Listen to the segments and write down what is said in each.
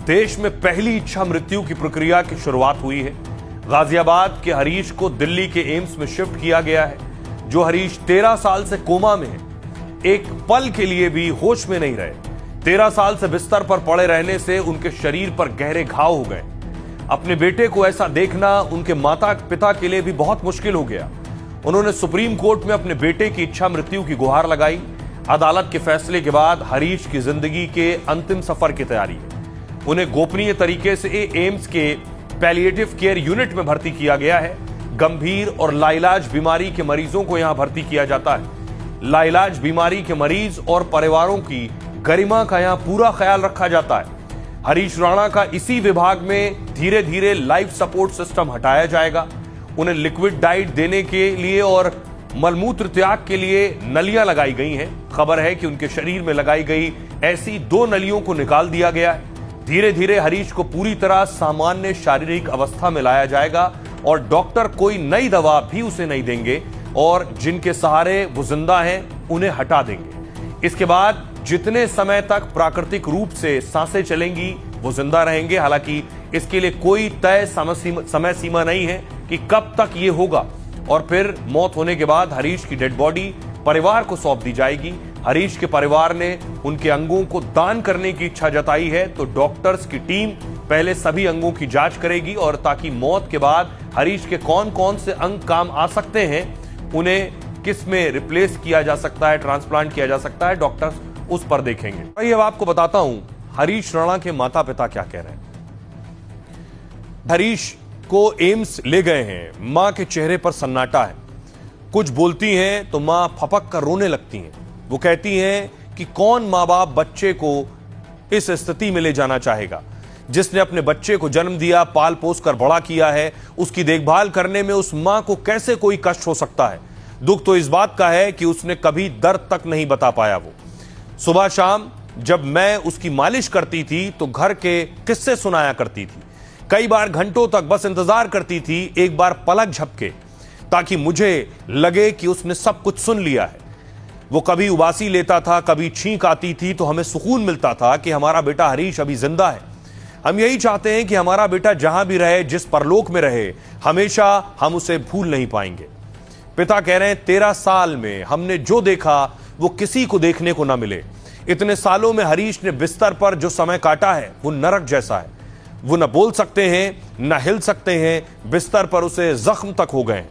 देश में पहली इच्छा मृत्यु की प्रक्रिया की शुरुआत हुई है। गाजियाबाद के हरीश को दिल्ली के एम्स में शिफ्ट किया गया है। जो हरीश 13 साल से कोमा में है, एक पल के लिए भी होश में नहीं रहे। 13 साल से बिस्तर पर पड़े रहने से उनके शरीर पर गहरे घाव हो गए। अपने बेटे को ऐसा देखना उनके माता पिता के लिए भी बहुत मुश्किल हो गया। उन्होंने सुप्रीम कोर्ट में अपने बेटे की इच्छा मृत्यु की गुहार लगाई। अदालत के फैसले के बाद हरीश की जिंदगी के अंतिम सफर की तैयारी है। उन्हें गोपनीय तरीके से एम्स के पैलिएटिव केयर यूनिट में भर्ती किया गया है। गंभीर और लाइलाज बीमारी के मरीजों को यहां भर्ती किया जाता है। लाइलाज बीमारी के मरीज और परिवारों की गरिमा का यहां पूरा ख्याल रखा जाता है। हरीश राणा का इसी विभाग में धीरे धीरे लाइफ सपोर्ट सिस्टम हटाया जाएगा। उन्हें लिक्विड डाइट देने के लिए और मलमूत्र त्याग के लिए नलियां लगाई गई हैं। खबर है कि उनके शरीर में लगाई गई ऐसी 2 नलियों को निकाल दिया गया है। धीरे धीरे हरीश को पूरी तरह सामान्य शारीरिक अवस्था में लाया जाएगा और डॉक्टर कोई नई दवा भी उसे नहीं देंगे और जिनके सहारे वो जिंदा हैं उन्हें हटा देंगे। इसके बाद जितने समय तक प्राकृतिक रूप से सांसें चलेंगी वो जिंदा रहेंगे। हालांकि इसके लिए कोई तय समय सीमा नहीं है कि कब तक ये होगा और फिर मौत होने के बाद हरीश की डेड बॉडी परिवार को सौंप दी जाएगी। हरीश के परिवार ने उनके अंगों को दान करने की इच्छा जताई है, तो डॉक्टर्स की टीम पहले सभी अंगों की जांच करेगी और ताकि मौत के बाद हरीश के कौन कौन से अंग काम आ सकते हैं, उन्हें किस में रिप्लेस किया जा सकता है, ट्रांसप्लांट किया जा सकता है, डॉक्टर्स उस पर देखेंगे। भाई अब आपको बताता हूं हरीश राणा के माता पिता क्या कह रहे हैं। हरीश को एम्स ले गए हैं। मां के चेहरे पर सन्नाटा है। कुछ बोलती हैं तो मां फपक कर रोने लगती हैं। वो कहती हैं कि कौन मां बाप बच्चे को इस स्थिति में ले जाना चाहेगा। जिसने अपने बच्चे को जन्म दिया, पाल पोस कर बड़ा किया है, उसकी देखभाल करने में उस मां को कैसे कोई कष्ट हो सकता है। दुख तो इस बात का है कि उसने कभी दर्द तक नहीं बता पाया। वो सुबह शाम जब मैं उसकी मालिश करती थी तो घर के किस्से सुनाया करती थी। कई बार घंटों तक बस इंतजार करती थी एक बार पलक झपके, ताकि मुझे लगे कि उसने सब कुछ सुन लिया है। वो कभी उबासी लेता था, कभी छींक आती थी तो हमें सुकून मिलता था कि हमारा बेटा हरीश अभी जिंदा है। हम यही चाहते हैं कि हमारा बेटा जहां भी रहे, जिस परलोक में रहे, हमेशा हम उसे भूल नहीं पाएंगे। पिता कह रहे हैं 13 साल में हमने जो देखा वो किसी को देखने को ना मिले। इतने सालों में हरीश ने बिस्तर पर जो समय काटा है वो नरक जैसा है। वो न बोल सकते हैं, न हिल सकते हैं। बिस्तर पर उसे जख्म तक हो गए।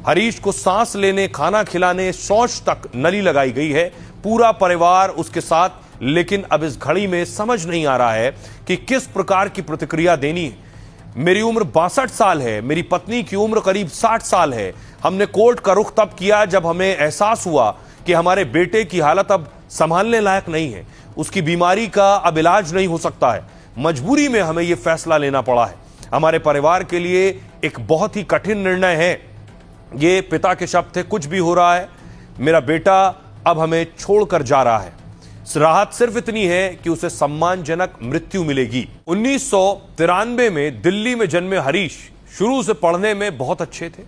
हरीश को सांस लेने, खाना खिलाने, शौच तक नली लगाई गई है। पूरा परिवार उसके साथ, लेकिन अब इस घड़ी में समझ नहीं आ रहा है कि किस प्रकार की प्रतिक्रिया देनी है। मेरी उम्र 62 साल है, मेरी पत्नी की उम्र करीब 60 साल है। हमने कोर्ट का रुख तब किया जब हमें एहसास हुआ कि हमारे बेटे की हालत अब संभालने लायक नहीं है। उसकी बीमारी का अब इलाज नहीं हो सकता है। मजबूरी में हमें यह फैसला लेना पड़ा है। हमारे परिवार के लिए एक बहुत ही कठिन निर्णय है। ये पिता के शब्द थे। कुछ भी हो रहा है, मेरा बेटा अब हमें छोड़कर जा रहा है। राहत सिर्फ इतनी है कि उसे सम्मानजनक मृत्यु मिलेगी। 1993 में दिल्ली में जन्मे हरीश शुरू से पढ़ने में बहुत अच्छे थे।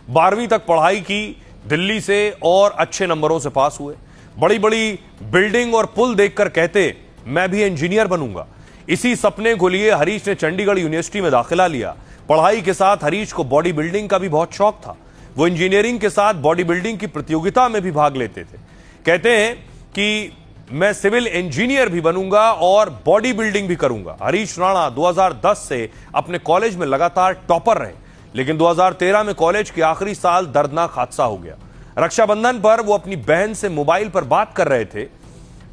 12वीं तक पढ़ाई की दिल्ली से और अच्छे नंबरों से पास हुए। बड़ी बड़ी बिल्डिंग और पुल देखकर कहते मैं भी इंजीनियर बनूंगा। इसी सपने को लिए हरीश ने चंडीगढ़ यूनिवर्सिटी में दाखिला लिया। पढ़ाई के साथ हरीश को बॉडी बिल्डिंग का भी बहुत शौक था। वो इंजीनियरिंग के साथ बॉडी बिल्डिंग की प्रतियोगिता में भी भाग लेते थे। कहते हैं कि मैं सिविल इंजीनियर भी बनूंगा और बॉडी बिल्डिंग भी करूंगा। हरीश राणा 2010 से अपने कॉलेज में लगातार टॉपर रहे, लेकिन 2013 में कॉलेज के आखिरी साल दर्दनाक हादसा हो गया। रक्षाबंधन पर वो अपनी बहन से मोबाइल पर बात कर रहे थे।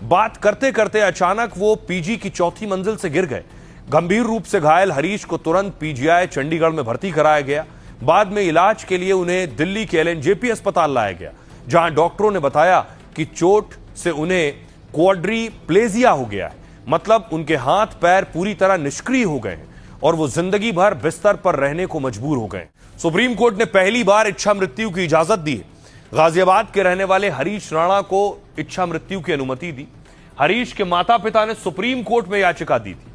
बात करते करते अचानक वो पीजी की 4थी मंजिल से गिर गए। गंभीर रूप से घायल हरीश को तुरंत पीजीआई चंडीगढ़ में भर्ती कराया गया। बाद में इलाज के लिए उन्हें दिल्ली के एलएनजेपी अस्पताल लाया गया, जहां डॉक्टरों ने बताया कि चोट से उन्हें क्वाड्रीप्लेजिया हो गया है। मतलब उनके हाथ पैर पूरी तरह निष्क्रिय हो गए हैं और वो जिंदगी भर बिस्तर पर रहने को मजबूर हो गए। सुप्रीम कोर्ट ने पहली बार इच्छा मृत्यु की इजाजत दी है। गाजियाबाद के रहने वाले हरीश राणा को इच्छा मृत्यु की अनुमति दी। हरीश के माता पिता ने सुप्रीम कोर्ट में याचिका दी थी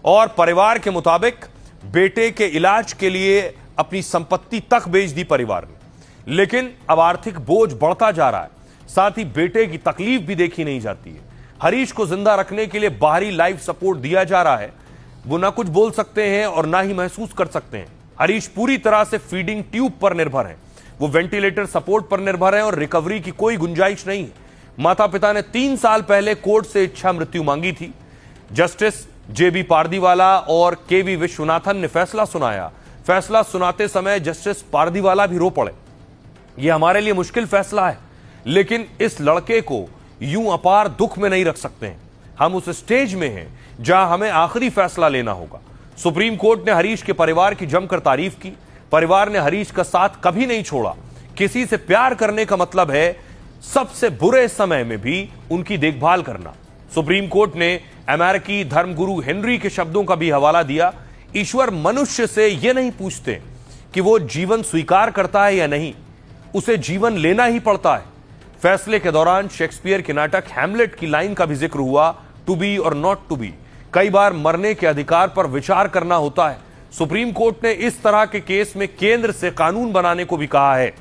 और परिवार के मुताबिक बेटे के इलाज के लिए अपनी संपत्ति तक बेच दी परिवार ने। लेकिन अब आर्थिक बोझ बढ़ता जा रहा है, साथ ही बेटे की तकलीफ भी देखी नहीं जाती है। हरीश को जिंदा रखने के लिए बाहरी लाइफ सपोर्ट दिया जा रहा है। वो ना कुछ बोल सकते हैं और ना ही महसूस कर सकते हैं। हरीश पूरी तरह से फीडिंग ट्यूब पर निर्भर है, वो वेंटिलेटर सपोर्ट पर निर्भर है और रिकवरी की कोई गुंजाइश नहीं है। माता पिता ने 3 साल पहले कोर्ट से इच्छा मृत्यु मांगी थी। जस्टिस जेबी पारदीवाला और केवी विश्वनाथन ने फैसला सुनाया। फैसला सुनाते समय जस्टिस पारदीवाला भी रो पड़े। यह हमारे लिए मुश्किल फैसला है, लेकिन इस लड़के को यूं अपार दुख में नहीं रख सकते हैं। हम उस स्टेज में हैं जहां हमें आखिरी फैसला लेना होगा। सुप्रीम कोर्ट ने हरीश के परिवार की जमकर तारीफ की। परिवार ने हरीश का साथ कभी नहीं छोड़ा। किसी से प्यार करने का मतलब है सबसे बुरे समय में भी उनकी देखभाल करना। सुप्रीम कोर्ट ने अमेरिकी धर्मगुरु हेनरी के शब्दों का भी हवाला दिया। ईश्वर मनुष्य से यह नहीं पूछते कि वो जीवन स्वीकार करता है या नहीं, उसे जीवन लेना ही पड़ता है। फैसले के दौरान शेक्सपियर के नाटक हैमलेट की लाइन का भी जिक्र हुआ, टू बी और नॉट टू बी। कई बार मरने के अधिकार पर विचार करना होता है। सुप्रीम कोर्ट ने इस तरह के केस में केंद्र से कानून बनाने को भी कहा है।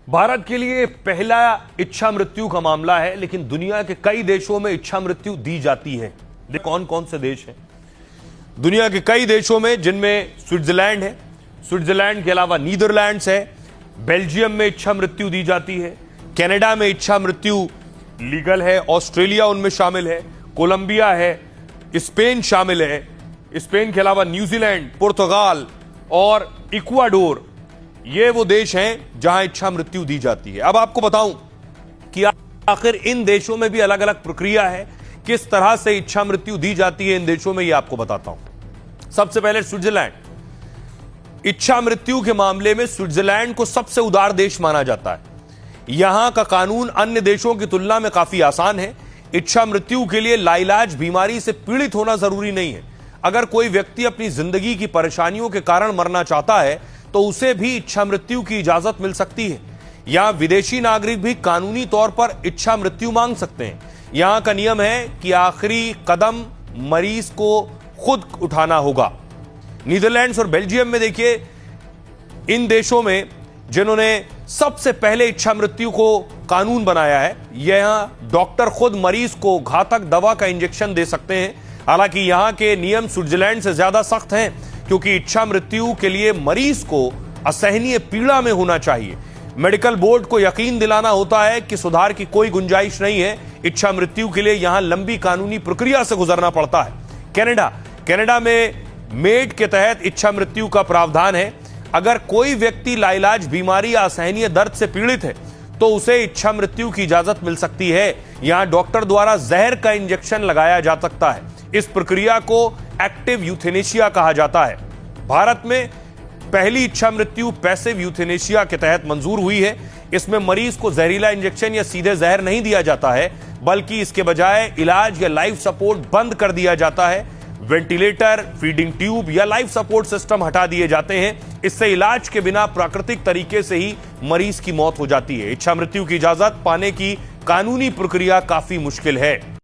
भारत के लिए पहला इच्छा मृत्यु का मामला है, लेकिन दुनिया के कई देशों में इच्छा मृत्यु दी जाती है। कौन कौन से देश हैं? दुनिया के कई देशों में, जिनमें स्विट्जरलैंड है, स्विट्जरलैंड के अलावा नीदरलैंड्स है, बेल्जियम में इच्छा मृत्यु दी जाती है, कनाडा में इच्छा मृत्यु लीगल है, ऑस्ट्रेलिया उनमें शामिल है, कोलंबिया है, स्पेन शामिल है, स्पेन के अलावा न्यूजीलैंड, पुर्तगाल और इक्वाडोर, ये वो देश हैं जहां इच्छा मृत्यु दी जाती है। अब आपको बताऊं कि आखिर इन देशों में भी अलग अलग प्रक्रिया है, किस तरह से इच्छा मृत्यु दी जाती है इन देशों में, ये आपको बताता हूं। सबसे पहले स्विट्जरलैंड। इच्छा मृत्यु के मामले में स्विट्जरलैंड को सबसे उदार देश माना जाता है। यहां का कानून अन्य देशों की तुलना में काफी आसान है। इच्छा मृत्यु के लिए लाइलाज बीमारी से पीड़ित होना जरूरी नहीं है। अगर कोई व्यक्ति अपनी जिंदगी की परेशानियों के कारण मरना चाहता है तो उसे भी इच्छा मृत्यु की इजाजत मिल सकती है। यहां विदेशी नागरिक भी कानूनी तौर पर इच्छा मृत्यु मांग सकते हैं। यहां का नियम है कि आखिरी कदम मरीज को खुद उठाना होगा। नीदरलैंड्स और बेल्जियम में देखिए, इन देशों में जिन्होंने सबसे पहले इच्छा मृत्यु को कानून बनाया है, यहां डॉक्टर खुद मरीज को घातक दवा का इंजेक्शन दे सकते हैं। हालांकि यहां के नियम स्विट्जरलैंड से ज्यादा सख्त हैं, क्योंकि इच्छा मृत्यु के लिए मरीज को असहनीय पीड़ा में होना चाहिए। मेडिकल बोर्ड को यकीन दिलाना होता है कि सुधार की कोई गुंजाइश नहीं है। इच्छा मृत्यु के लिए यहां लंबी कानूनी प्रक्रिया से गुजरना पड़ता है। कनाडा में मेड के तहत इच्छा मृत्यु का प्रावधान है। अगर कोई व्यक्ति लाइलाज बीमारी या असहनीय दर्द से पीड़ित है तो उसे इच्छा मृत्यु की इजाजत मिल सकती है। यहां डॉक्टर द्वारा जहर का इंजेक्शन लगाया जा सकता है। इस प्रक्रिया को एक्टिव यूथेनेशिया कहा जाता है। भारत में पहली इच्छा मृत्यु पैसिव यूथेनेशिया के तहत मंजूर हुई है। इसमें मरीज को जहरीला इंजेक्शन या सीधे जहर नहीं दिया जाता है, बल्कि इसके बजाय इलाज या लाइफ सपोर्ट बंद कर दिया जाता है। वेंटिलेटर, फीडिंग ट्यूब या लाइफ सपोर्ट सिस्टम हटा दिए जाते हैं। इससे इलाज के बिना प्राकृतिक तरीके से ही मरीज की मौत हो जाती है। इच्छा मृत्यु की इजाजत पाने की कानूनी प्रक्रिया काफी मुश्किल है।